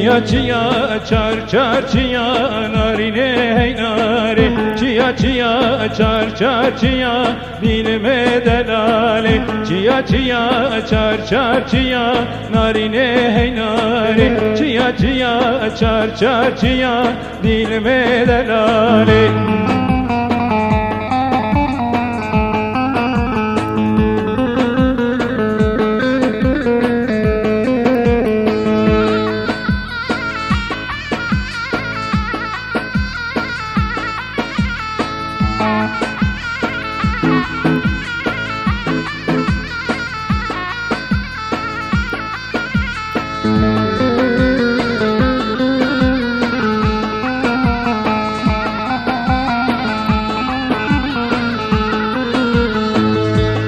Çiya çiya çar çar çiya narine hey nare. Çiya çiya çar çar çiya dilime delale. Çiya çiya çar çar çiya narine hey nare. Çiya çiya çar çar çiya dilime delale.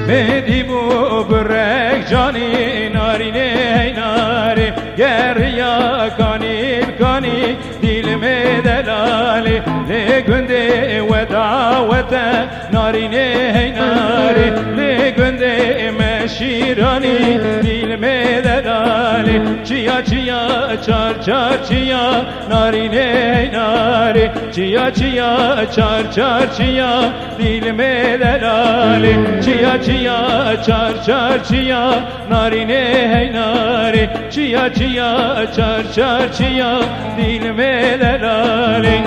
Medi bu börek cani narine nare. Gerya kanil kani dilime delali. Le günde ve davete narine nare. Le günde meşirani dilime delali. Çiya çiya çar çar çiya narine nare. Çiya çiya çar çar çiya dilime delali. Çiya çiya çar çar çiya narine hey nare. Çiya çiya çar çar çiya dilime delali.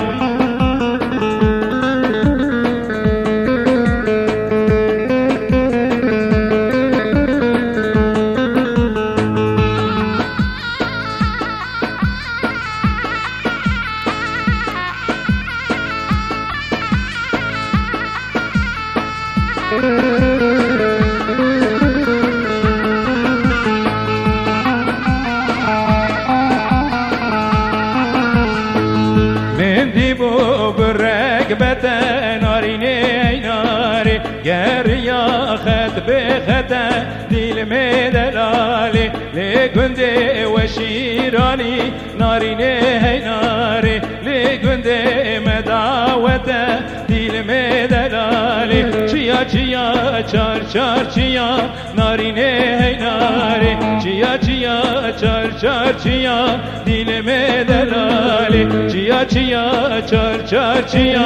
Mendi bu börek bete narine nare. Gerya xet be xete dilime delali. Le günde ve şirani narine hey nare. Le günde medavete dilime delali. Çiya çiya çar çar çiya narine hey nare. Çiya çiya çar çar çiya dilime delali. Çiya çiya çar çar çiya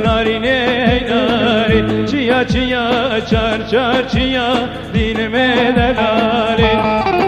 narine hey nare. Çiya çiya çar çar çiya dilime delali.